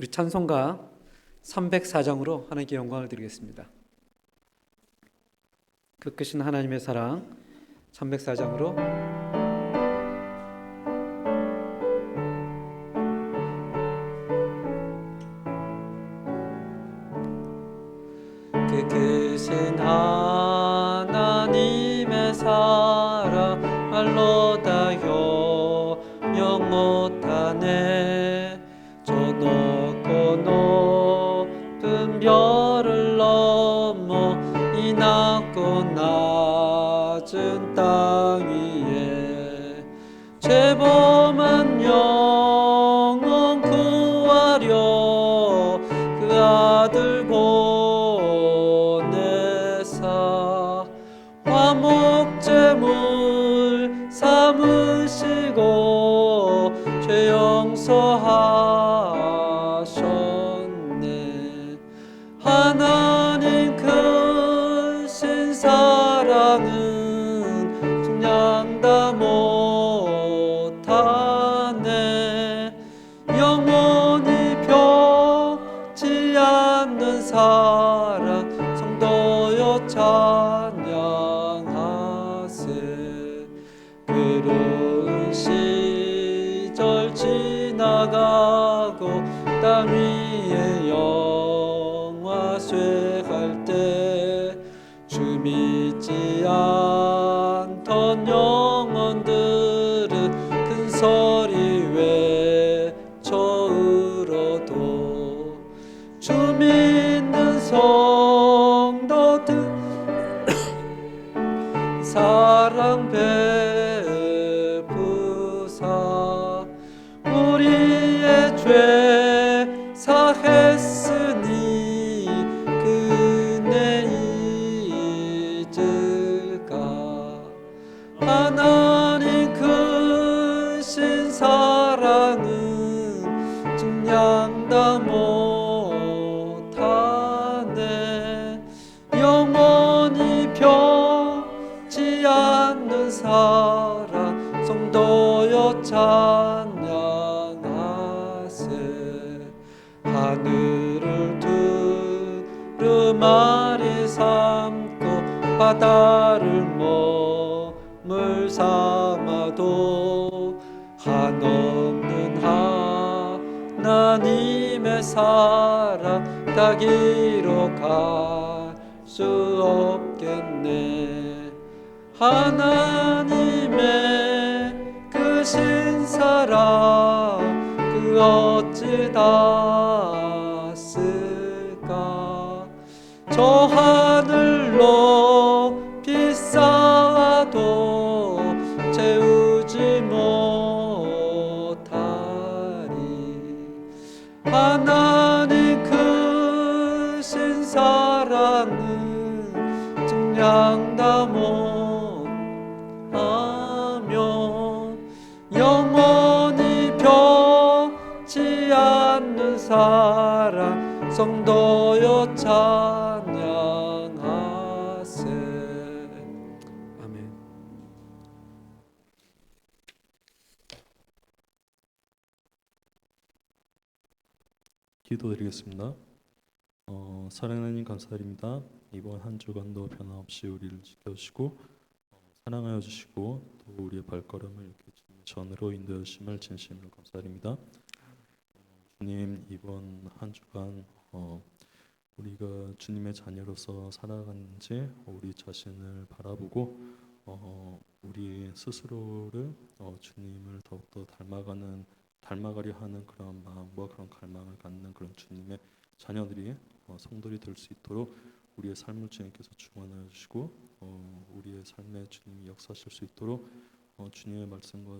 우리 찬송가 304장으로 하나님께 영광을 드리겠습니다. 그 크신 하나님의 사랑 304장으로 그 크신 하나님의 사랑 말로 다 효용 못하네. 저 높고 높은 별을 넘어 이 낮고 낮은 땅 위에 죄범한 영혼 구하려 그 아들 보내사 화목제물 삼으시고 죄 용서하셨네. 하나님 크신 사랑은 그냥 다 못하네. 영원히 변치 않는 사랑 성도여 찬양하세. 그런 시절 지나가고 땅 위에 영화 쇠할 때 주 믿지 않던 영혼들은 큰 소리 외쳐 울어도 주 믿는 성도들 사랑 베푸사 우리의 죄 사했으니 그 은혜 잊을까. 하나님 크신 사랑은 증량 다 못하네. 영원히 변치 않는 사랑 성도여 찬양하세. 하늘을 두루마리 삼고 바다를 몸을 삼아도 한없는 하나님의 사랑 다 기록할 수 없겠네. 하나님의 크신 사랑 그 어찌 닿았을까. 저 하늘로 비싸도 채우지 못하리. 하나님 크신 사랑은 증량 다 못하며 영원히 변치 않는 사랑 성도여 찬양하세. 아멘. 기도드리겠습니다. 사랑하는 하나님 감사드립니다. 이번 한 주간도 변함없이 우리를 지켜주시고 사랑하여 주시고 또 우리의 발걸음을 이렇게 주님의 전으로 인도해 주심을 진심으로 감사드립니다. 주님, 이번 한 주간 우리가 주님의 자녀로서 살아가는지 우리 자신을 바라보고 우리 스스로를 주님을 더욱더 닮아가려 하는 그런 마음과 그런 갈망을 갖는 그런 주님의 자녀들이 성도들이 될 수 있도록 우리의 삶을 주님께서 주관하여 주시고 우리의 삶에 주님이 역사하실 수 있도록 주님의 말씀과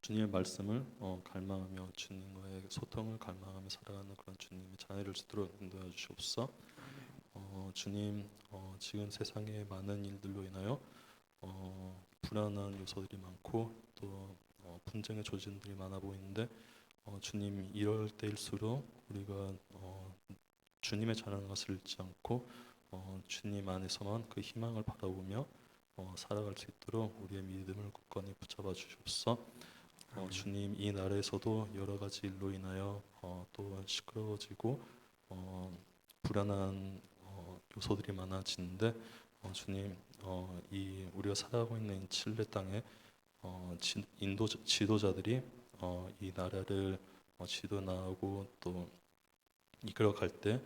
주님의 말씀을 갈망하며 주님과의 소통을 갈망하며 살아가는 그런 주님의 자녀를 되도록 인도해 주시옵소서. 주님, 지금 세상의 많은 일들로 인하여 불안한 요소들이 많고 또 분쟁의 조짐들이 많아 보이는데 주님, 이럴 때일수록 우리가 주님의 자녀인 것을 잊지 않고 주님 안에서만 그 희망을 바라보며 살아갈 수 있도록 우리의 믿음을 굳건히 붙잡아 주시옵소서. 주님 이 나라에서도 여러 가지 일로 인하여 또 시끄러워지고 불안한 요소들이 많아지는데 주님 이 우리가 살아가고 있는 칠레 땅에 인도 지도자들이 이 나라를 지도나가고 또 이끌어갈 때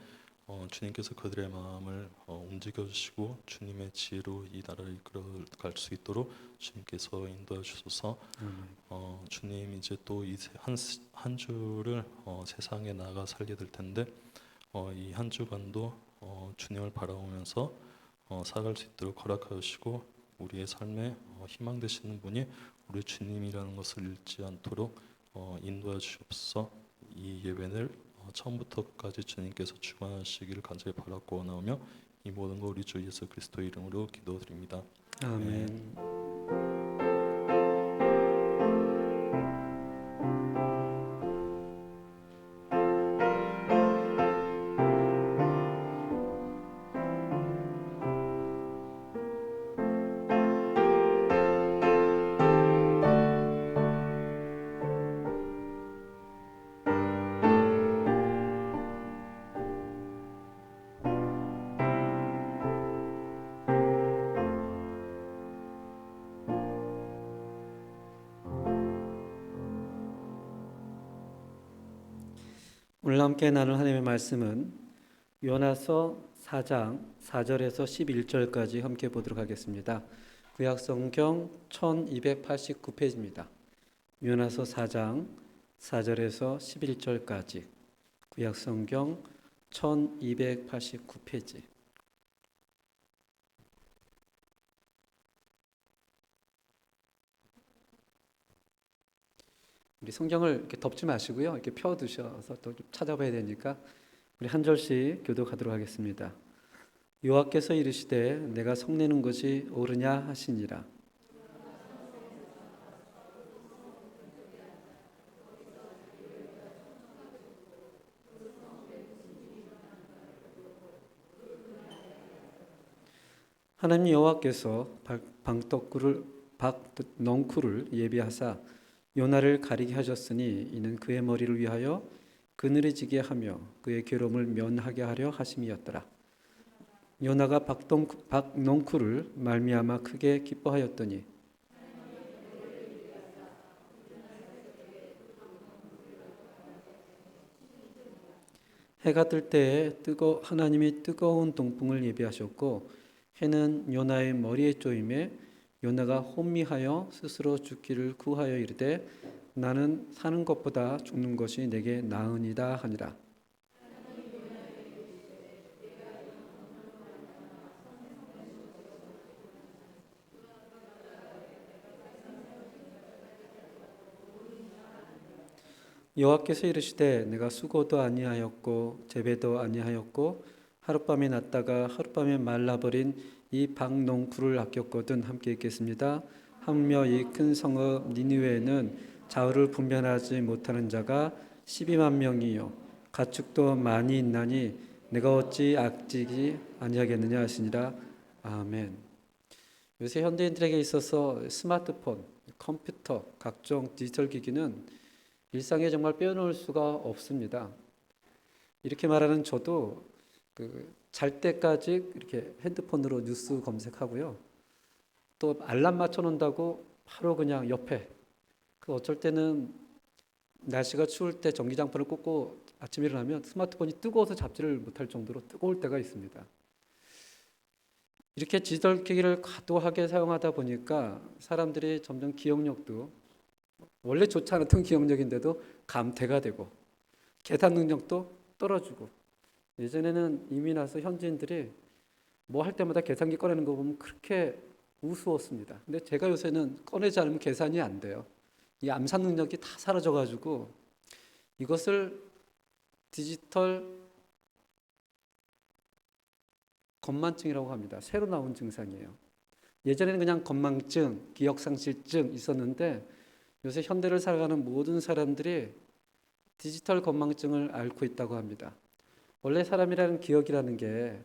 주님께서 그들의 마음을 움직여 주시고 주님의 지혜로 이 나라를 이끌어갈 수 있도록 주님께서 인도해 주소서. 주님 이제 또 이 한 주를 세상에 나가 살게 될 텐데 이 한 주간도 주님을 바라보면서 살아갈 수 있도록 허락하여 주시고 우리의 삶에 희망 되시는 분이 우리 주님이라는 것을 잃지 않도록 인도해 주옵소서. 이 예배를 처음부터 끝까지 주님께서 주관하시기를 간절히 바라고 원하오며 이 모든 거 우리 주 예수 그리스도의 이름으로 기도드립니다. 아멘. 오늘 함께 나눌 하나님의 말씀은 요나서 4장 4절에서 11절까지 함께 보도록 하겠습니다. 구약성경 1289페이지입니다. 요나서 4장 4절에서 11절까지 구약성경 1289페이지. 우리 성경을 이렇게 덮지 마시고요. 이렇게 펴 두셔서 또 좀 찾아봐야 되니까 우리 한 절씩 교독하도록 하겠습니다. 여호와께서 이르시되 내가 성내는 것이 옳으냐 하시니라. 하나님 여호와께서 박넝쿨을 예비하사 요나를 가리게 하셨으니 이는 그의 머리를 위하여 그늘이 지게 하며 그의 괴로움을 면하게 하려 하심이었더라. 요나가 박넝쿨을 말미암아 크게 기뻐하였더니 해가 뜰 때에 하나님이 뜨거운 동풍을 예비하셨고 해는 요나의 머리에 쪼임에 요나가 혼미하여 스스로 죽기를 구하여 이르되 나는 사는 것보다 죽는 것이 내게 나으니다 하니라. 여호와께서 이르시되 내가 수고도 아니하였고 재배도 아니하였고 하룻밤에 났다가 하룻밤에 말라버린 이 박농쿨을 아꼈거든. 함께 읽겠습니다. 하물며 이 큰 성읍 니느웨에는 좌우를 분별하지 못하는 자가 12만 명이요 가축도 많이 있나니 내가 어찌 악지기 아니하겠느냐 하시니라. 아멘. 요새 현대인들에게 있어서 스마트폰, 컴퓨터, 각종 디지털 기기는 일상에 정말 빼놓을 수가 없습니다. 이렇게 말하는 저도 잘 때까지 이렇게 핸드폰으로 뉴스 검색하고요. 또 알람 맞춰 놓는다고 바로 그냥 옆에 어쩔 때는 날씨가 추울 때 전기장판을 꽂고 아침에 일어나면 스마트폰이 뜨거워서 잡지를 못할 정도로 뜨거울 때가 있습니다. 이렇게 디지털 기기를 과도하게 사용하다 보니까 사람들이 점점 기억력도 원래 좋지 않았던 기억력인데도 감퇴가 되고 계산 능력도 떨어지고 예전에는 이민 와서 현지인들이 뭐 할 때마다 계산기 꺼내는 거 보면 그렇게 우스웠습니다. 근데 제가 요새는 꺼내지 않으면 계산이 안 돼요. 이 암산 능력이 다 사라져가지고 이것을 디지털 건만증이라고 합니다. 새로 나온 증상이에요. 예전에는 그냥 건망증, 기억상실증 있었는데 요새 현대를 살아가는 모든 사람들이 디지털 건망증을 앓고 있다고 합니다. 원래 사람이라는 기억이라는 게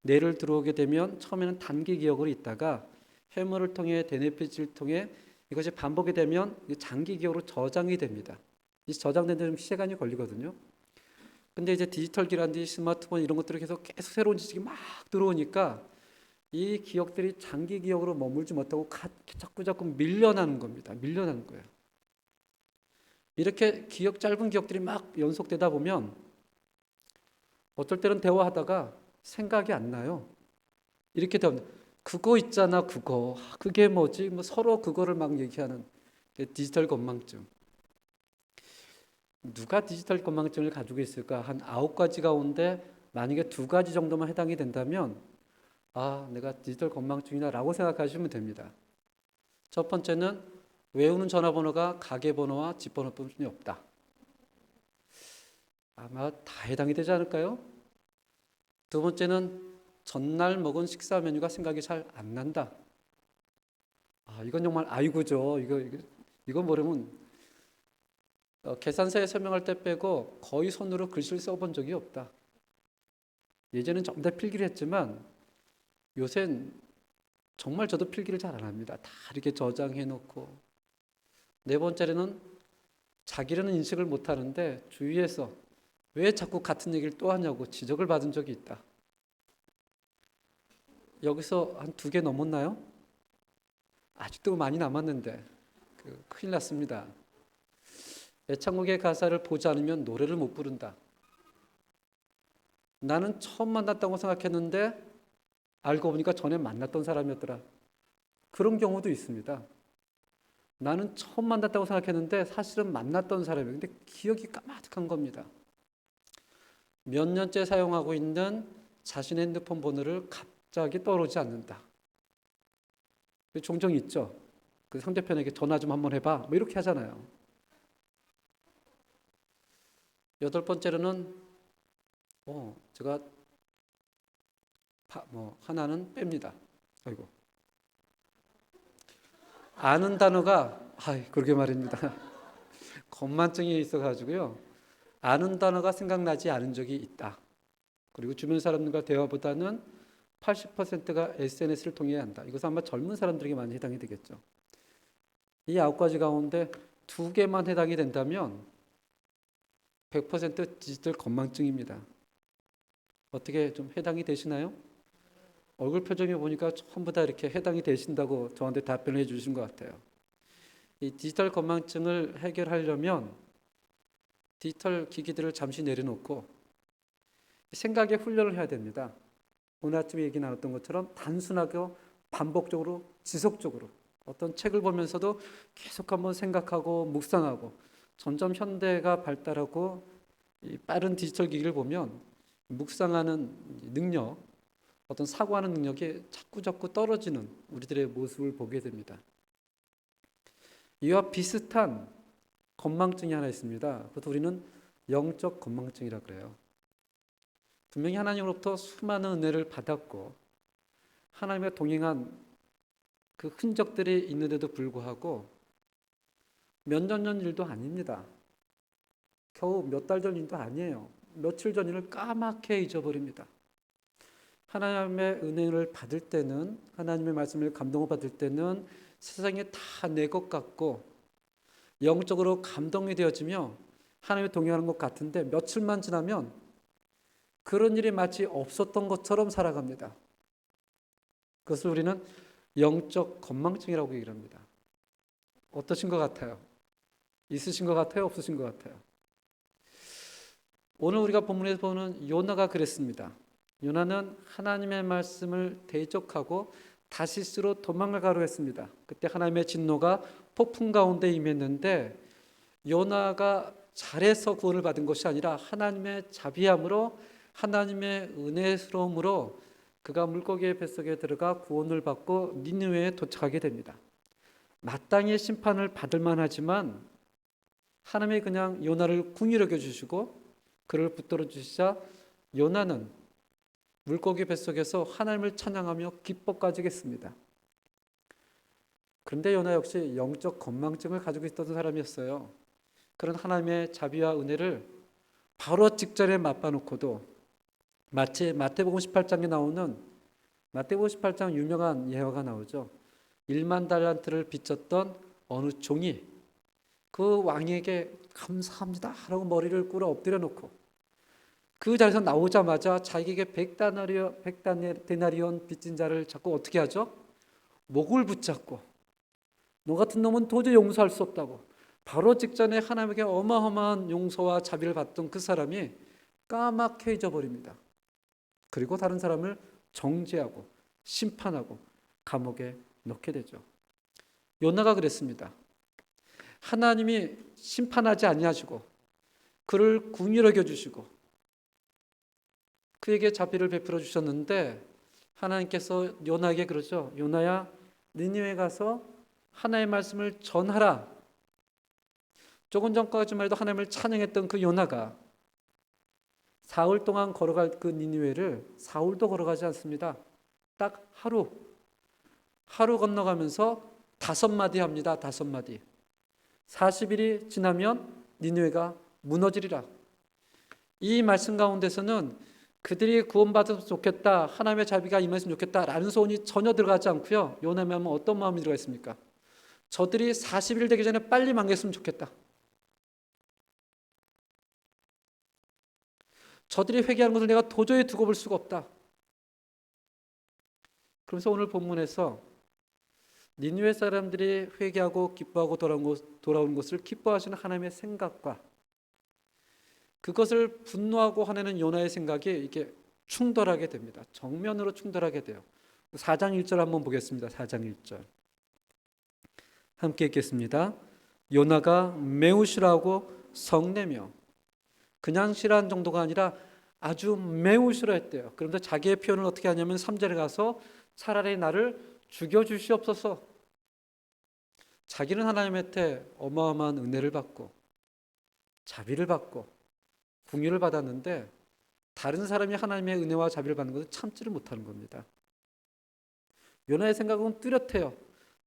뇌를 들어오게 되면 처음에는 단기 기억으로 있다가 해물을 통해 대뇌피질을 통해 이것이 반복이 되면 장기 기억으로 저장이 됩니다. 이 저장되는 데 좀 시간이 걸리거든요. 근데 이제 디지털 기라든지 스마트폰 이런 것들이 계속 새로운 지식이 막 들어오니까 이 기억들이 장기 기억으로 머물지 못하고 자꾸 밀려나는 겁니다. 밀려나는 거예요. 이렇게 짧은 기억들이 막 연속되다 보면 어떨 때는 대화하다가 생각이 안 나요. 이렇게 되면 그거 있잖아, 그거. 그게 뭐지? 뭐 서로 그거를 막 얘기하는 디지털 건망증. 누가 디지털 건망증을 가지고 있을까? 한 9가지 가운데 만약에 2가지 정도만 해당이 된다면 내가 디지털 건망증이다라고 생각하시면 됩니다. 첫 번째는 외우는 전화번호가 가게번호와 집번호뿐이 없다. 아마 다 해당이 되지 않을까요? 두 번째는 전날 먹은 식사 메뉴가 생각이 잘 안 난다. 이건 정말 아이고죠. 이거 모르면 계산서에 설명할 때 빼고 거의 손으로 글씨를 써본 적이 없다. 예전엔 전부 다 필기를 했지만 요새는 정말 저도 필기를 잘 안 합니다. 다 이렇게 저장해 놓고. 네 번째로는 자기는 인식을 못 하는데 주위에서 왜 자꾸 같은 얘기를 또 하냐고 지적을 받은 적이 있다. 여기서 한 2개 넘었나요? 아직도 많이 남았는데 큰일 났습니다. 애창곡의 가사를 보지 않으면 노래를 못 부른다. 나는 처음 만났다고 생각했는데 알고 보니까 전에 만났던 사람이었더라. 그런 경우도 있습니다. 나는 처음 만났다고 생각했는데 사실은 만났던 사람이에요. 근데 기억이 까마득한 겁니다. 몇 년째 사용하고 있는 자신의 핸드폰 번호를 갑자기 떠오르지 않는다. 종종 있죠. 그 상대편에게 전화 좀 한번 해봐. 뭐 이렇게 하잖아요. 8번째로는 제가 하나는 뺍니다. 아이고. 아는 단어가 그러게 말입니다. 건만증이 있어가지고요. 아는 단어가 생각나지 않은 적이 있다. 그리고 주변 사람들과 대화보다는 80%가 SNS를 통해야 한다. 이것은 아마 젊은 사람들에게 많이 해당이 되겠죠. 이 9가지 가운데 2개만 해당이 된다면 100% 디지털 건망증입니다. 어떻게 좀 해당이 되시나요? 얼굴 표정이 보니까 전부 다 이렇게 해당이 되신다고 저한테 답변을 해주신 것 같아요. 이 디지털 건망증을 해결하려면 디지털 기기들을 잠시 내려놓고 생각의 훈련을 해야 됩니다. 오늘 아침에 얘기 나눴던 것처럼 단순하고 반복적으로 지속적으로 어떤 책을 보면서도 계속 한번 생각하고 묵상하고 점점 현대가 발달하고 이 빠른 디지털 기기를 보면 묵상하는 능력, 어떤 사고하는 능력이 자꾸 떨어지는 우리들의 모습을 보게 됩니다. 이와 비슷한 건망증이 하나 있습니다. 그것도 우리는 영적 건망증이라고 그래요. 분명히 하나님으로부터 수많은 은혜를 받았고 하나님과 동행한 그 흔적들이 있는데도 불구하고 몇 년 전 일도 아닙니다. 겨우 몇 달 전 일도 아니에요. 며칠 전 일을 까맣게 잊어버립니다. 하나님의 은혜를 받을 때는, 하나님의 말씀을 감동을 받을 때는 세상이 다 내 것 같고 영적으로 감동이 되어지며 하나님의 동행하는 것 같은데 며칠만 지나면 그런 일이 마치 없었던 것처럼 살아갑니다. 그것을 우리는 영적 건망증이라고 얘기를 합니다. 어떠신 것 같아요? 있으신 것 같아요? 없으신 것 같아요? 오늘 우리가 본문에서 보는 요나가 그랬습니다. 요나는 하나님의 말씀을 대적하고 다시스로 도망을 가려 했습니다. 그때 하나님의 진노가 폭풍 가운데 임했는데 요나가 잘해서 구원을 받은 것이 아니라 하나님의 자비함으로 하나님의 은혜스러움으로 그가 물고기의 뱃속에 들어가 구원을 받고 니느웨에 도착하게 됩니다. 마땅히 심판을 받을 만하지만 하나님이 그냥 요나를 궁히 여겨주시고 그를 붙들어 주시자 요나는 물고기 뱃속에서 하나님을 찬양하며 기뻐까지 했습니다. 그런데 요나 역시 영적 건망증을 가지고 있던 사람이었어요. 그런 하나님의 자비와 은혜를 바로 직전에 맛봐놓고도 마치 마태복음 18장에 나오는 마태복음 18장 유명한 예화가 나오죠. 1만 달란트를 빚졌던 어느 종이 그 왕에게 감사합니다 라고 머리를 꿇어 엎드려 놓고 그 자리에서 나오자마자 자기에게 100데나리온 빚진 자를 자꾸 어떻게 하죠? 목을 붙잡고 너 같은 놈은 도저히 용서할 수 없다고 바로 직전에 하나님에게 어마어마한 용서와 자비를 받던 그 사람이 까맣게 잊어버립니다. 그리고 다른 사람을 정죄하고 심판하고 감옥에 넣게 되죠. 요나가 그랬습니다. 하나님이 심판하지 아니하시고 그를 긍휼히 여겨주시고 그에게 자비를 베풀어 주셨는데 하나님께서 요나에게 그러죠. 요나야 니느웨 가서 하나님의 말씀을 전하라. 조금 전까지만 해도 하나님을 찬양했던 그 요나가 사흘 동안 걸어갈 그 니느웨를 사흘도 걸어가지 않습니다. 딱 하루 건너가면서 5마디 합니다. 5마디. 40일이 지나면 니느웨가 무너지리라. 이 말씀 가운데서는 그들이 구원받았으면 좋겠다, 하나님의 자비가 임했으면 좋겠다라는 소원이 전혀 들어가지 않고요. 요나의 마음은 어떤 마음이 들어가 있습니까? 저들이 40일 되기 전에 빨리 망했으면 좋겠다. 저들이 회개하는 것을 내가 도저히 두고 볼 수가 없다. 그래서 오늘 본문에서 니느웨 사람들이 회개하고 기뻐하고 돌아온 것을 기뻐하시는 하나님의 생각과 그것을 분노하고 화내는 요나의 생각이 이게 충돌하게 됩니다. 정면으로 충돌하게 돼요. 4장 1절 한번 보겠습니다. 4장 1절 함께 읽겠습니다. 요나가 매우 싫어하고 성내며 그냥 싫어한 정도가 아니라 아주 매우 싫어했대요. 그런데 자기의 표현을 어떻게 하냐면 3절에 가서 차라리 나를 죽여주시옵소서. 자기는 하나님한테 어마어마한 은혜를 받고 자비를 받고 긍휼을 받았는데 다른 사람이 하나님의 은혜와 자비를 받는 것을 참지를 못하는 겁니다. 요나의 생각은 뚜렷해요.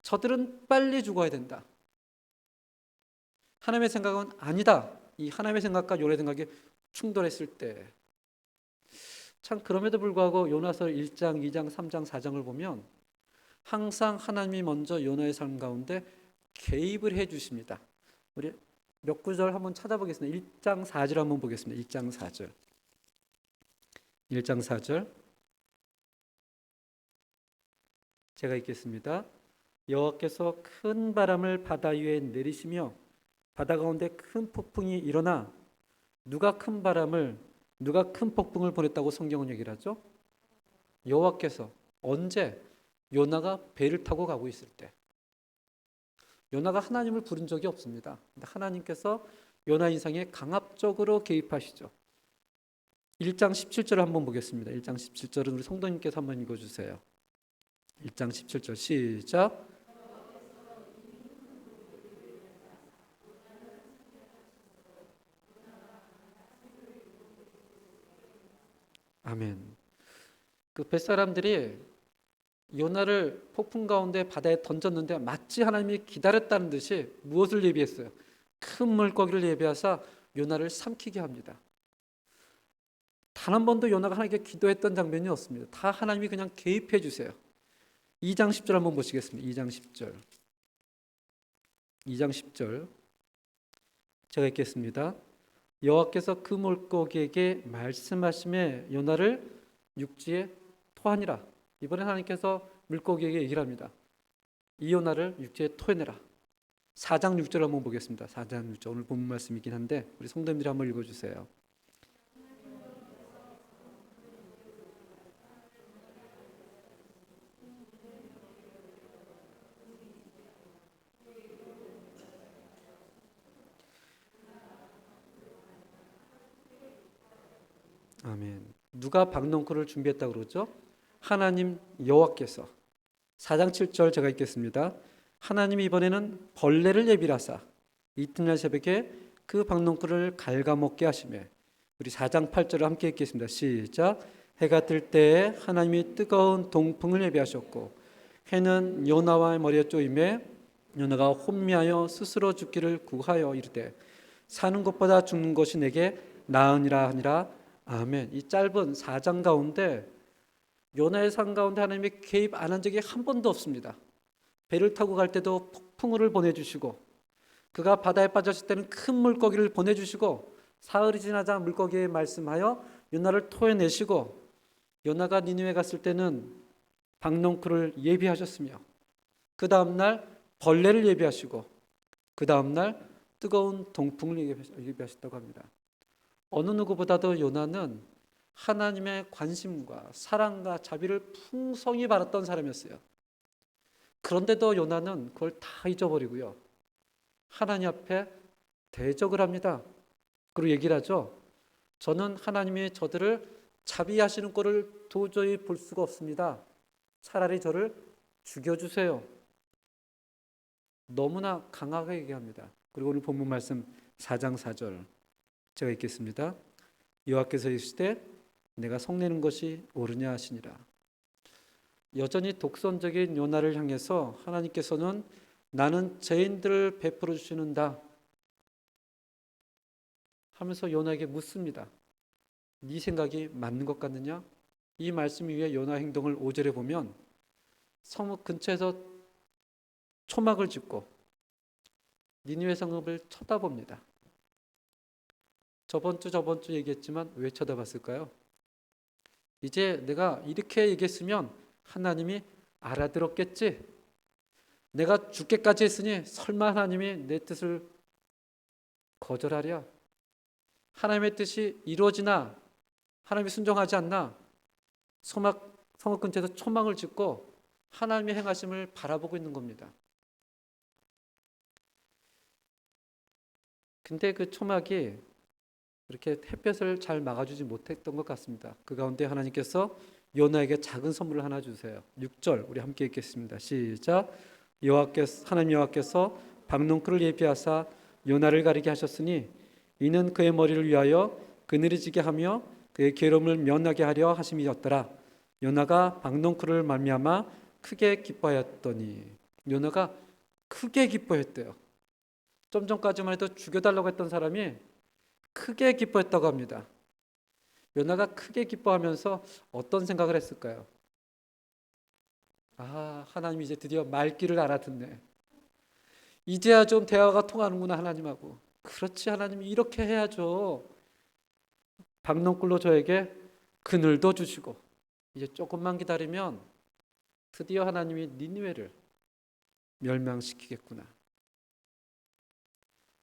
저들은 빨리 죽어야 된다. 하나님의 생각은 아니다. 이 하나님의 생각과 요나의 생각이 충돌했을 때 참 그럼에도 불구하고 요나서 1장, 2장, 3장, 4장을 보면 항상 하나님이 먼저 요나의 삶 가운데 개입을 해 주십니다. 우리 몇 구절 한번 찾아보겠습니다. 1장 4절 한번 보겠습니다. 1장 4절. 1장 4절. 제가 읽겠습니다. 여호와께서 큰 바람을 바다 위에 내리시며 바다 가운데 큰 폭풍이 일어나 누가 큰 폭풍을 보냈다고 성경은 얘기를 하죠? 여호와께서. 언제? 요나가 배를 타고 가고 있을 때. 요나가 하나님을 부른 적이 없습니다. 하나님께서 요나 인생에 강압적으로 개입하시죠. 1장 17절을 한번 보겠습니다. 1장 17절은 우리 성도님께서 한번 읽어주세요. 1장 17절 시작. 아멘. 그 뱃사람들이 요나를 폭풍 가운데 바다에 던졌는데 마치 하나님이 기다렸다는 듯이 무엇을 예비했어요? 큰 물고기를 예비하사 요나를 삼키게 합니다. 단 한 번도 요나가 하나님께 기도했던 장면이 없습니다. 다 하나님이 그냥 개입해 주세요. 2장 10절 한번 보시겠습니다. 2장 10절. 2장 10절 제가 읽겠습니다. 여호와께서 그 물고기에게 말씀하심에 요나를 육지에 토하니라. 이번에 하나님께서 물고기에게 얘기를 합니다. 이 요나를 육지에 토해내라. 4장 6절 한번 보겠습니다. 4장 6절 오늘 본문 말씀이긴 한데 우리 성도님들이 한번 읽어주세요. 아멘. 누가 박농쿨을 준비했다고 그러죠? 하나님 여호와께서. 4장 7절 제가 읽겠습니다. 하나님이 이번에는 벌레를 예비하사 이튿날 새벽에 그 박농쿨을 갉아먹게 하시매. 우리 4장 8절을 함께 읽겠습니다. 시작. 해가 뜰 때에 하나님이 뜨거운 동풍을 예비하셨고 해는 요나와 머리에 쪼임에 요나가 혼미하여 스스로 죽기를 구하여 이르되 사는 것보다 죽는 것이 내게 나으니라 하니라. 아멘. 이 짧은 4장 가운데 요나의 삶 가운데 하나님이 개입 안 한 적이 한 번도 없습니다. 배를 타고 갈 때도 폭풍우를 보내주시고 그가 바다에 빠졌을 때는 큰 물고기를 보내주시고 사흘이 지나자 물고기에 말씀하여 요나를 토해내시고 요나가 니느웨 갔을 때는 박농쿨을 예비하셨으며 그 다음날 벌레를 예비하시고 그 다음날 뜨거운 동풍을 예비하셨다고 합니다. 어느 누구보다도 요나는 하나님의 관심과 사랑과 자비를 풍성히 받았던 사람이었어요. 그런데도 요나는 그걸 다 잊어버리고요. 하나님 앞에 대적을 합니다. 그리고 얘기를 하죠. 저는 하나님이 저들을 자비하시는 꼴을 도저히 볼 수가 없습니다. 차라리 저를 죽여주세요. 너무나 강하게 얘기합니다. 그리고 오늘 본문 말씀 4장 4절 제가 읽겠습니다. 여호와께서 이르시되 내가 성내는 것이 옳으냐 하시니라. 여전히 독선적인 요나를 향해서 하나님께서는 나는 죄인들을 베풀어 주시는다 하면서 요나에게 묻습니다. 네 생각이 맞는 것 같느냐? 이 말씀 위에 요나 행동을 5절에 보면 성읍 근처에서 초막을 짓고 니느웨 성읍을 쳐다봅니다. 저번 주 얘기했지만 왜 쳐다봤을까요? 이제 내가 이렇게 얘기했으면 하나님이 알아들었겠지. 내가 죽게까지 했으니 설마 하나님이 내 뜻을 거절하랴? 하나님의 뜻이 이루어지나 하나님이 순종하지 않나 성읍 근처에서 초막을 짓고 하나님의 행하심을 바라보고 있는 겁니다. 근데 그 초막이 이렇게 햇볕을 잘 막아주지 못했던 것 같습니다. 그 가운데 하나님께서 요나에게 작은 선물을 하나 주세요. 6절 우리 함께 읽겠습니다. 시작. 하나님 여호와께서 박농쿨을 예비하사 요나를 가리게 하셨으니 이는 그의 머리를 위하여 그늘이 지게 하며 그의 괴로움을 면하게 하려 하심이었더라. 요나가 박농쿨을 말미암아 크게 기뻐하였더니 요나가 크게 기뻐했대요. 좀 전까지만 해도 죽여달라고 했던 사람이 크게 기뻐했다고 합니다. 요나가 크게 기뻐하면서 어떤 생각을 했을까요? 아, 하나님이 이제 드디어 말귀를 알아듣네. 이제야 좀 대화가 통하는구나 하나님하고. 그렇지, 하나님이 이렇게 해야죠. 박농쿨로 저에게 그늘도 주시고 이제 조금만 기다리면 드디어 하나님이 니느웨를 멸망시키겠구나.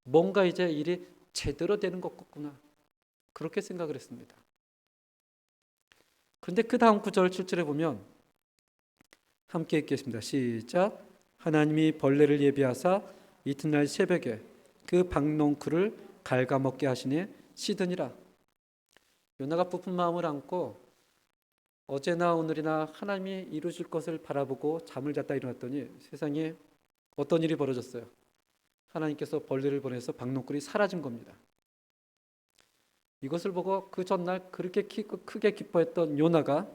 뭔가 이제 일이 제대로 되는 것 같구나. 그렇게 생각을 했습니다. 그런데 그 다음 구절 7절에 보면 함께 읽겠습니다. 시작. 하나님이 벌레를 예비하사 이튿날 새벽에 그 박농쿨을 갉아먹게 하시니 시드니라. 요나가 부푼 마음을 안고 어제나 오늘이나 하나님이 이루실 것을 바라보고 잠을 잤다 일어났더니 세상에 어떤 일이 벌어졌어요. 하나님께서 벌레를 보내서 박농쿨이 사라진 겁니다. 이것을 보고 그 전날 그렇게 크게 기뻐했던 요나가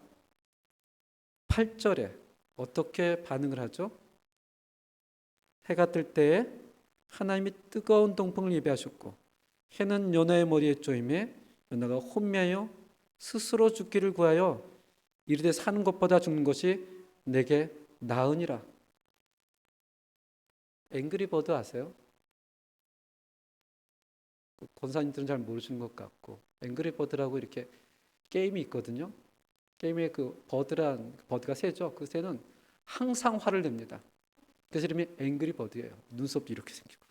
8절에 어떻게 반응을 하죠? 해가 뜰 때에 하나님이 뜨거운 동풍을 예비하셨고 해는 요나의 머리에 쪼임에 요나가 혼미하여 스스로 죽기를 구하여 이르되 사는 것보다 죽는 것이 내게 나으니라. 앵그리버드 아세요? 권사님들은 잘 모르시는 것 같고 앵그리버드라고 이렇게 게임이 있거든요. 게임에 그 버드가 새죠. 그 새는 항상 화를 냅니다. 그래서 이름이 앵그리버드예요. 눈썹도 이렇게 생기고.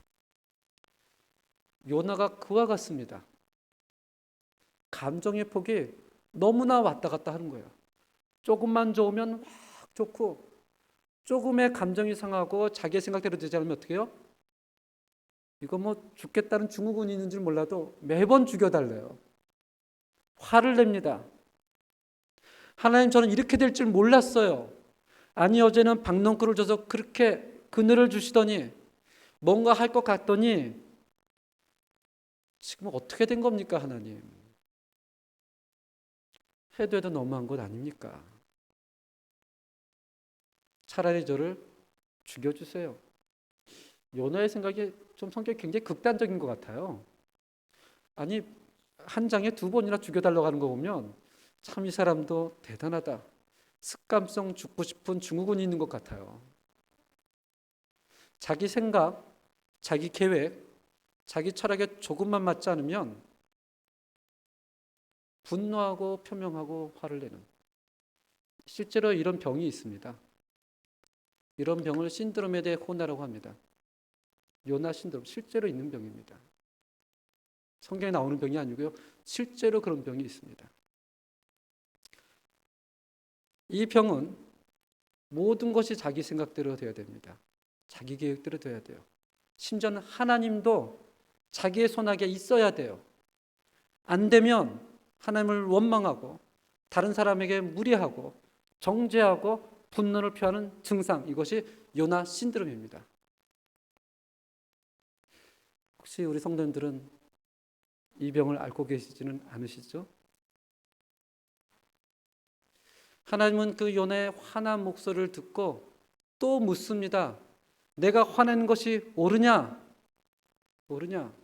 요나가 그와 같습니다. 감정의 폭이 너무나 왔다 갔다 하는 거예요. 조금만 좋으면 확 좋고 조금의 감정이 상하고 자기의 생각대로 되지 않으면 어떻게 해요? 이거 뭐 죽겠다는 증후군이 있는 줄 몰라도 매번 죽여달래요. 화를 냅니다. 하나님, 저는 이렇게 될 줄 몰랐어요. 아니, 어제는 박농쿨을 줘서 그렇게 그늘을 주시더니 뭔가 할 것 같더니 지금 어떻게 된 겁니까, 하나님? 해도 너무한 것 아닙니까? 차라리 저를 죽여주세요. 요나의 생각이 좀 성격이 굉장히 극단적인 것 같아요. 아니, 한 장에 2번이나 죽여달라고 하는 거 보면 참 이 사람도 대단하다. 습관성 죽고 싶은 증후군이 있는 것 같아요. 자기 생각, 자기 계획, 자기 철학에 조금만 맞지 않으면 분노하고 표명하고 화를 내는, 실제로 이런 병이 있습니다. 이런 병을 신드롬에 대해 호나라고 합니다. 요나 신드롬, 실제로 있는 병입니다. 성경에 나오는 병이 아니고요. 실제로 그런 병이 있습니다. 이 병은 모든 것이 자기 생각대로 되어야 됩니다. 자기 계획대로 되어야 돼요. 심지어는 하나님도 자기의 손아귀에 있어야 돼요. 안 되면 하나님을 원망하고 다른 사람에게 무례하고 정죄하고 분노를 표하는 증상, 이것이 요나 신드롬입니다. 혹시 우리 성도님들은 이 병을 앓고 계시지는 않으시죠? 하나님은 그 요나의 화난 목소리를 듣고 또 묻습니다. 내가 화내는 것이 옳으냐? 옳으냐?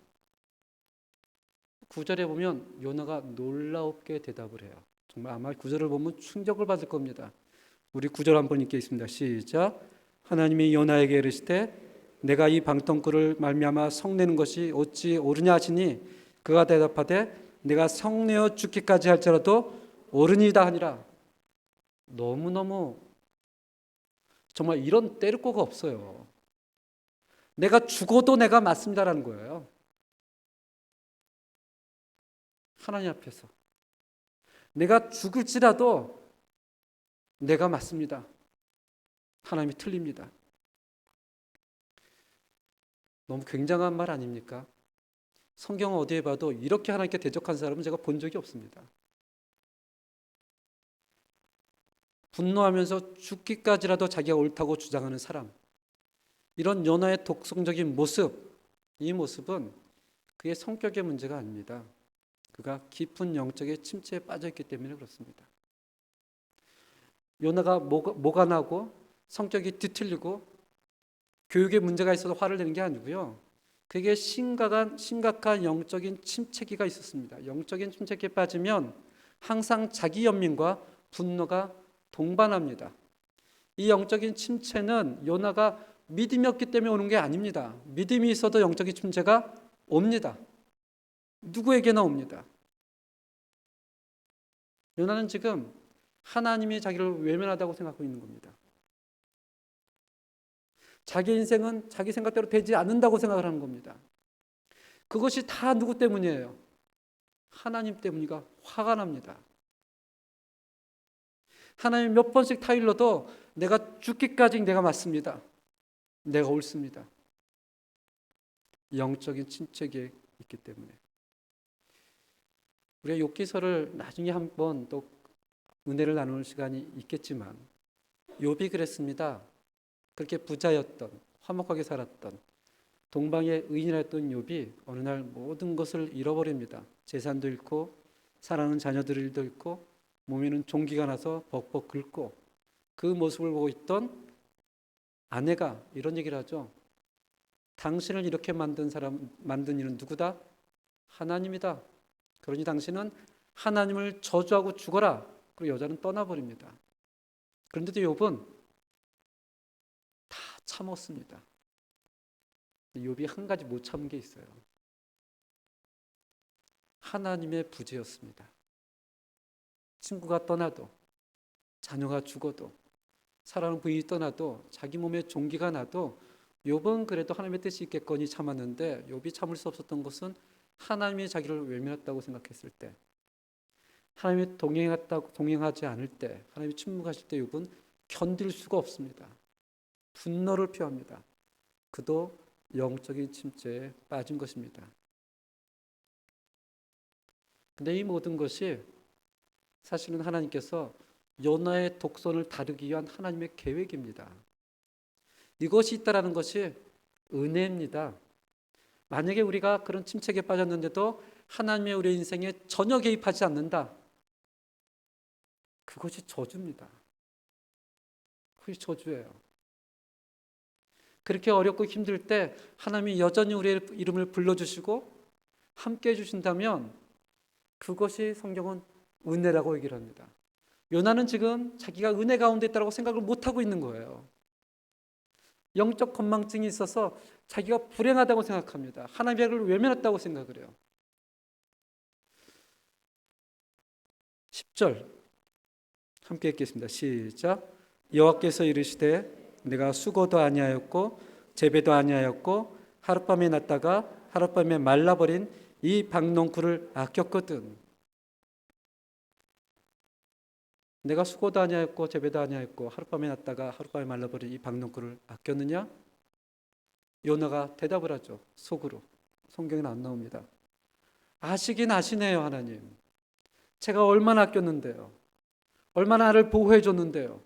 9절에 보면 요나가 놀라웁게 대답을 해요. 정말 아마 9절을 보면 충격을 받을 겁니다. 우리 9절 한번 읽겠습니다. 시작. 하나님이 요나에게 이르시되 내가 이 방통꾼을 말미암아 성내는 것이 어찌 옳으냐 하시니 그가 대답하되 내가 성내어 죽기까지 할지라도 옳으니이다 하니라. 너무너무 정말 이런 때릴 거가 없어요. 내가 죽어도 내가 맞습니다라는 거예요. 하나님 앞에서 내가 죽을지라도 내가 맞습니다. 하나님이 틀립니다. 너무 굉장한 말 아닙니까? 성경 어디에 봐도 이렇게 하나님께 대적한 사람은 제가 본 적이 없습니다. 분노하면서 죽기까지라도 자기가 옳다고 주장하는 사람, 이런 요나의 독성적인 모습, 이 모습은 그의 성격의 문제가 아닙니다. 그가 깊은 영적인 침체에 빠져있기 때문에 그렇습니다. 요나가 뭐가 나고 성격이 뒤틀리고 교육에 문제가 있어서 화를 내는 게 아니고요. 그게 심각한 영적인 침체기가 있었습니다. 영적인 침체기에 빠지면 항상 자기 연민과 분노가 동반합니다. 이 영적인 침체는 요나가 믿음이 없기 때문에 오는 게 아닙니다. 믿음이 있어도 영적인 침체가 옵니다. 누구에게나 옵니다. 요나는 지금 하나님이 자기를 외면하다고 생각하고 있는 겁니다. 자기 인생은 자기 생각대로 되지 않는다고 생각을 하는 겁니다. 그것이 다 누구 때문이에요? 하나님 때문이가 화가 납니다. 하나님 몇 번씩 타일러도 내가 죽기까지 내가 맞습니다. 내가 옳습니다. 영적인 침체기에 있기 때문에. 우리가 욥기서를 나중에 한번 또 은혜를 나누는 시간이 있겠지만 욥이 그랬습니다. 그렇게 부자였던, 화목하게 살았던 동방의 의인이었던 욥이 어느 날 모든 것을 잃어버립니다. 재산도 잃고 사랑하는 자녀들도 잃고 몸에는 종기가 나서 벅벅 긁고 그 모습을 보고 있던 아내가 이런 얘기를 하죠. 당신을 이렇게 만든 이는 누구다? 하나님이다. 그러니 당신은 하나님을 저주하고 죽어라. 그리고 여자는 떠나버립니다. 그런데도 욥은 다 참았습니다. 욥이 한 가지 못 참은 게 있어요. 하나님의 부재였습니다. 친구가 떠나도, 자녀가 죽어도, 사랑하는 부인이 떠나도, 자기 몸에 종기가 나도 욥은 그래도 하나님의 뜻이 있겠거니 참았는데 욥이 참을 수 없었던 것은 하나님이 자기를 외면했다고 생각했을 때, 하나님이 동행하지 않을 때, 하나님이 침묵하실 때 욥은 견딜 수가 없습니다. 분노를 표합니다. 그도 영적인 침체에 빠진 것입니다. 근데 이 모든 것이 사실은 하나님께서 요나의 독선을 다루기 위한 하나님의 계획입니다. 이것이 있다라는 것이 은혜입니다. 만약에 우리가 그런 침체기에 빠졌는데도 하나님의 우리 인생에 전혀 개입하지 않는다. 그것이 저주입니다. 그것이 저주예요. 그렇게 어렵고 힘들 때 하나님이 여전히 우리의 이름을 불러주시고 함께 해주신다면 그것이 성경은 은혜라고 얘기를 합니다. 요나는 지금 자기가 은혜 가운데 있다고 생각을 못하고 있는 거예요. 영적 건망증이 있어서 자기가 불행하다고 생각합니다. 하나님을 외면했다고 생각을 해요. 10절 함께 읽겠습니다. 시작. 여호와께서 이르시되 내가 수고도 아니하였고 재배도 아니하였고 하룻밤에 났다가 하룻밤에 말라버린 이 박농쿨을 아꼈거든. 내가 수고도 아니하였고 재배도 아니하였고 하룻밤에 났다가 하룻밤에 말라버린 이 박농쿨을 아꼈느냐? 요나가 대답을 하죠. 속으로. 성경에는 안 나옵니다. 아시긴 아시네요, 하나님. 제가 얼마나 아꼈는데요. 얼마나 나를 보호해 줬는데요.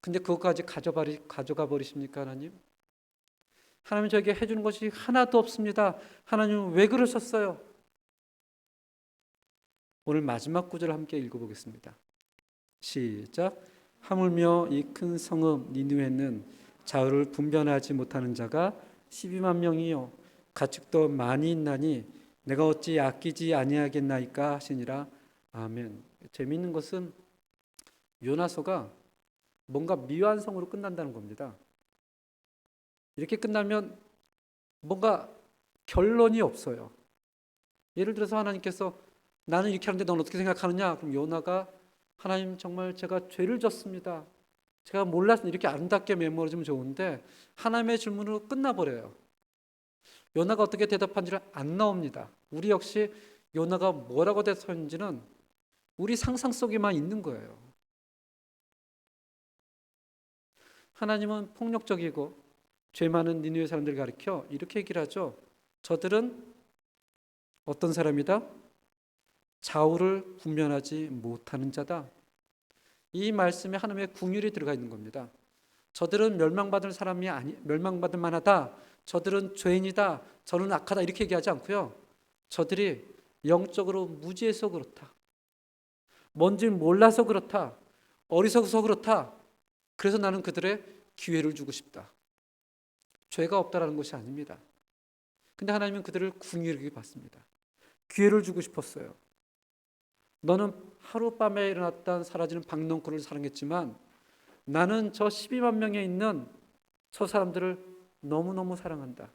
근데 그것까지 가져가 버리십니까, 하나님? 하나님 저에게 해주는 것이 하나도 없습니다. 하나님은 왜 그러셨어요? 오늘 마지막 구절을 함께 읽어보겠습니다. 시작. 하물며 이 큰 성읍 니느웨는 좌우를 분별하지 못하는 자가 12만 명이요 가축도 많이 있나니 내가 어찌 아끼지 아니하겠나이까 하시니라. 아멘. 재미있는 것은 요나서가 뭔가 미완성으로 끝난다는 겁니다. 이렇게 끝나면 뭔가 결론이 없어요. 예를 들어서 하나님께서 나는 이렇게 하는데 넌 어떻게 생각하느냐? 그럼 요나가 하나님 정말 제가 죄를 졌습니다. 제가 몰랐습니다. 이렇게 아름답게 메모해주면 좋은데 하나님의 질문으로 끝나버려요. 요나가 어떻게 대답한지는 안 나옵니다. 우리 역시 요나가 뭐라고 대답했는지는 우리 상상 속에만 있는 거예요. 하나님은 폭력적이고 죄 많은 니느웨 사람들을 가리켜 이렇게 얘기를 하죠. 저들은 어떤 사람이다? 좌우를 분별하지 못하는 자다. 이 말씀에 하나님의 긍휼이 들어가 있는 겁니다. 저들은 멸망받을 사람이 멸망받을 만하다. 저들은 죄인이다. 저는 악하다. 이렇게 얘기하지 않고요. 저들이 영적으로 무지해서 그렇다. 뭔지 몰라서 그렇다. 어리석어서 그렇다. 그래서 나는 그들의 기회를 주고 싶다. 죄가 없다라는 것이 아닙니다. 근데 하나님은 그들을 긍휼히 봤습니다. 기회를 주고 싶었어요. 너는 하룻밤에 일어났던 사라지는 박농쿨을 사랑했지만 나는 저 12만 명에 있는 저 사람들을 너무너무 사랑한다.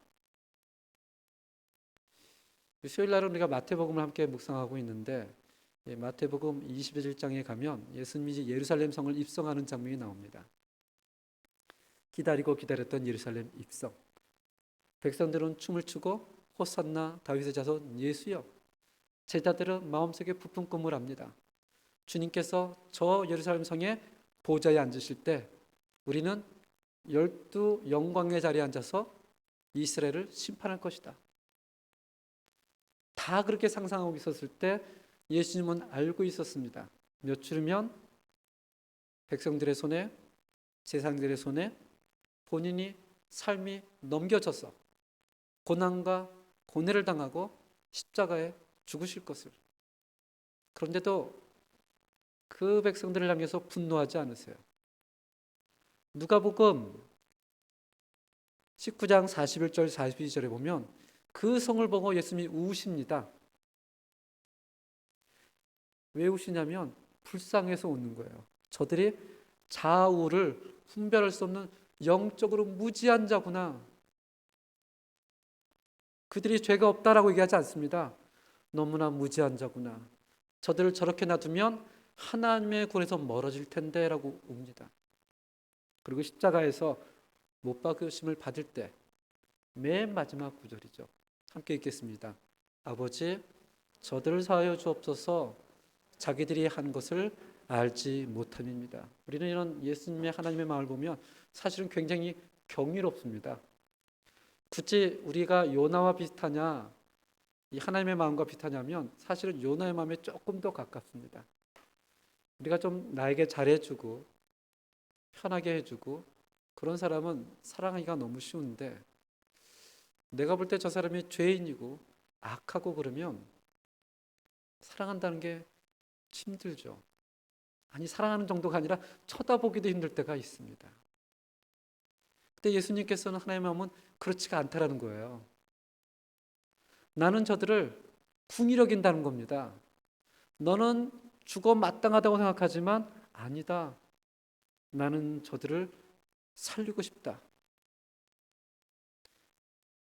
수요일 날은 우리가 마태복음을 함께 묵상하고 있는데 마태복음 21장에 가면 예수님이 예루살렘 성을 입성하는 장면이 나옵니다. 기다리고 기다렸던 예루살렘 입성. 백성들은 춤을 추고 호산나 다윗의 자손 예수여. 제자들은 마음속에 부푼 꿈을 합니다. 주님께서 저 예루살렘 성의 보좌에 앉으실 때 우리는 12 영광의 자리에 앉아서 이스라엘을 심판할 것이다. 다 그렇게 상상하고 있었을 때 예수님은 알고 있었습니다. 몇 주면 백성들의 손에, 제사장들의 손에 본인이 삶이 넘겨져서 고난과 고뇌를 당하고 십자가에 죽으실 것을. 그런데도 그 백성들을 향해서 분노하지 않으세요. 누가복음 19장 41절 42절에 보면 그 성을 보고 예수님이 우십니다. 왜 우시냐면 불쌍해서 웃는 거예요. 저들이 좌우를 분별할 수 없는 영적으로 무지한 자구나. 그들이 죄가 없다라고 얘기하지 않습니다. 너무나 무지한 자구나. 저들을 저렇게 놔두면 하나님의 구원에서 멀어질 텐데 라고 웁니다. 그리고 십자가에서 못 박으심을 받을 때 맨 마지막 구절이죠. 함께 읽겠습니다. 아버지, 저들을 사하여 주옵소서. 자기들이 한 것을 알지 못함입니다. 우리는 이런 예수님의 하나님의 마음을 보면 사실은 굉장히 경이롭습니다. 굳이 우리가 요나와 비슷하냐, 이 하나님의 마음과 비슷하냐면 사실은 요나의 마음에 조금 더 가깝습니다. 우리가 좀 나에게 잘해주고 편하게 해주고 그런 사람은 사랑하기가 너무 쉬운데 내가 볼 때 저 사람이 죄인이고 악하고 그러면 사랑한다는 게 힘들죠. 아니 사랑하는 정도가 아니라 쳐다보기도 힘들 때가 있습니다. 근데 예수님께서는 하나님의 마음은 그렇지가 않다라는 거예요. 나는 저들을 궁히 여긴다는 겁니다. 너는 죽어 마땅하다고 생각하지만 아니다. 나는 저들을 살리고 싶다.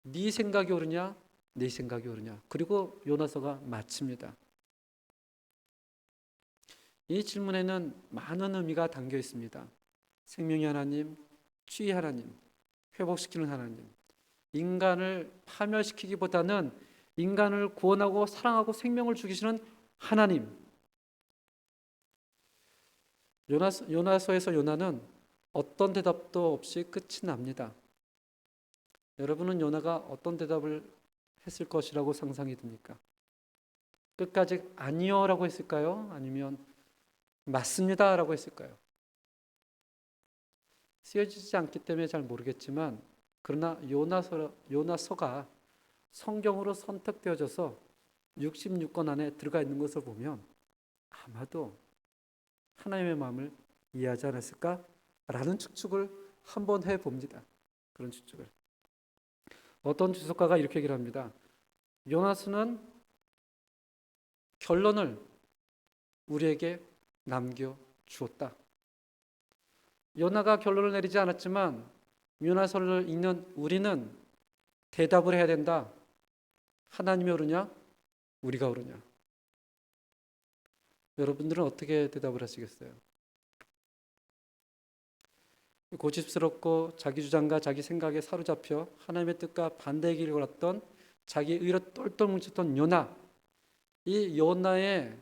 네 생각이 옳으냐 내 생각이 옳으냐. 그리고 요나서가 마칩니다. 이 질문에는 많은 의미가 담겨 있습니다. 생명의 하나님, 치유의 하나님, 회복시키는 하나님, 인간을 파멸시키기보다는 인간을 구원하고 사랑하고 생명을 주시는 하나님. 요나서에서 요나는 어떤 대답도 없이 끝이 납니다. 여러분은 요나가 어떤 대답을 했을 것이라고 상상이 듭니까? 끝까지 아니요라고 했을까요? 아니면 맞습니다라고 했을까요? 쓰여지지 않기 때문에 잘 모르겠지만, 그러나 요나서가 성경으로 선택되어져서 66권 안에 들어가 있는 것을 보면 아마도 하나님의 마음을 이해하지 않았을까라는 추측을 한번 해봅니다. 그런 추측을. 어떤 주석가가 이렇게 얘기를 합니다. 요나서는 결론을 우리에게 남겨주었다. 요나가 결론을 내리지 않았지만 요나서를 읽는 우리는 대답을 해야 된다. 하나님이 옳으냐? 우리가 옳으냐? 여러분들은 어떻게 대답을 하시겠어요? 고집스럽고 자기 주장과 자기 생각에 사로잡혀 하나님의 뜻과 반대의 길을 걸었던 자기 의로 똘똘 뭉쳤던 요나. 이 요나의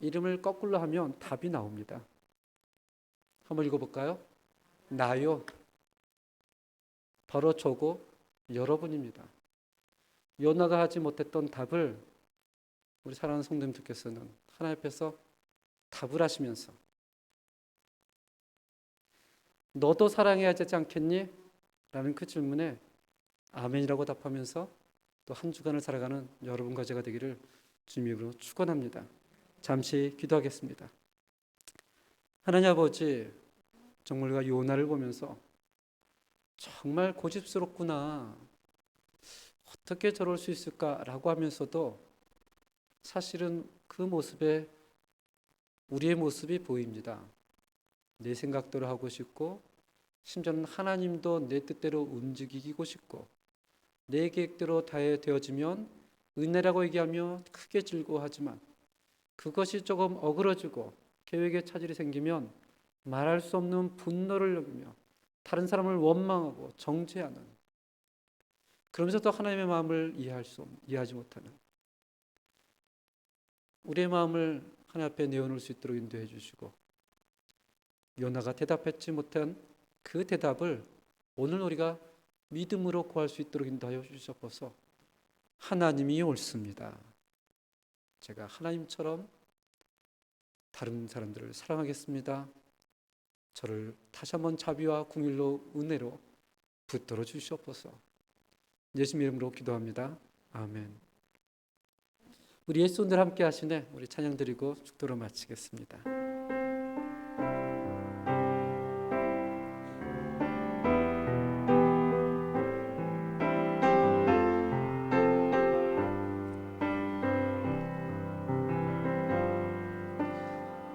이름을 거꾸로 하면 답이 나옵니다. 한번 읽어볼까요? 나요. 바로 저고 여러분입니다. 요나가 하지 못했던 답을 우리 사랑하는 성도님들께서는 하나님 앞에서 답을 하시면서 너도 사랑해야 되지 않겠니? 라는 그 질문에 아멘이라고 답하면서 또 한 주간을 살아가는 여러분과 제가 되기를 주님으로 축원합니다. 잠시 기도하겠습니다. 하나님 아버지, 정말 우리가 요나를 보면서 정말 고집스럽구나, 어떻게 저럴 수 있을까라고 하면서도 사실은 그 모습에 우리의 모습이 보입니다. 내 생각대로 하고 싶고, 심지어는 하나님도 내 뜻대로 움직이고 싶고, 내 계획대로 다 되어지면 은혜라고 얘기하며 크게 즐거워하지만, 그것이 조금 어그러지고 계획에 차질이 생기면 말할 수 없는 분노를 느끼며 다른 사람을 원망하고 정죄하는, 그러면서도 하나님의 마음을 이해하지 못하는 우리의 마음을 하나님 앞에 내어놓을 수 있도록 인도해 주시고, 요나가 대답하지 못한 그 대답을 오늘 우리가 믿음으로 구할 수 있도록 인도하여 주셔서 하나님이 옳습니다. 제가 하나님처럼 다른 사람들을 사랑하겠습니다. 저를 다시 한번 자비와 긍휼로 은혜로 붙들어 주시옵소서. 예수님 이름으로 기도합니다. 아멘. 우리 예수님들 함께 하시네. 우리 찬양 드리고 축도로 마치겠습니다.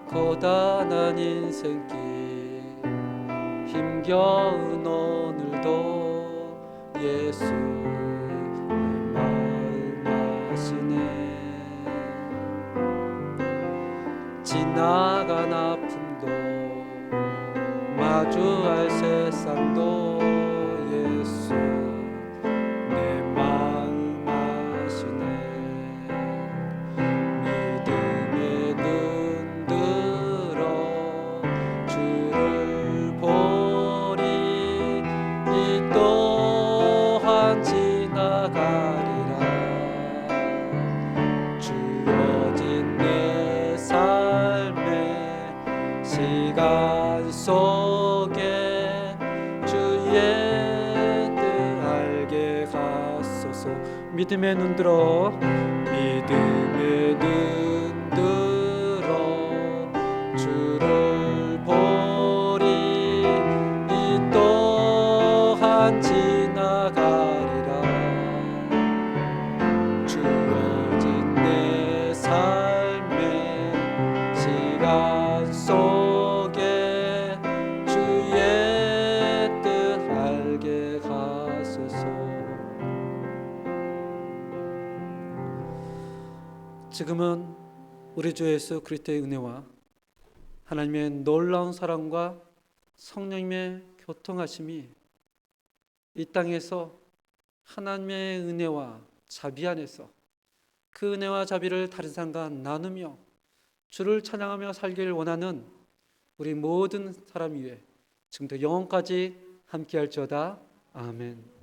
고단한 인생길 힘겨운 오늘도 예수 마음 아시네. 지나간 아픔도 마주할 세상도 예수 내 마음 아시네. 믿음의 눈 들어 주를 보리. 이 또한 지나가리라. 주어진 내 삶의 시간 속에 주의 뜻 알게 하소서. 믿음의 눈 들어, 믿음의 눈 들어 주를 보리. 이 또한 지나가리라. 주어진 내 삶의 시간 속에 주의 뜻 알게 하소서. 지금은 우리 주 예수 그리스도의 은혜와 하나님의 놀라운 사랑과 성령님의 교통하심이 이 땅에서 하나님의 은혜와 자비 안에서 그 은혜와 자비를 다른 사람과 나누며 주를 찬양하며 살기를 원하는 우리 모든 사람 위에 지금부터 영원까지 함께할지어다. 아멘.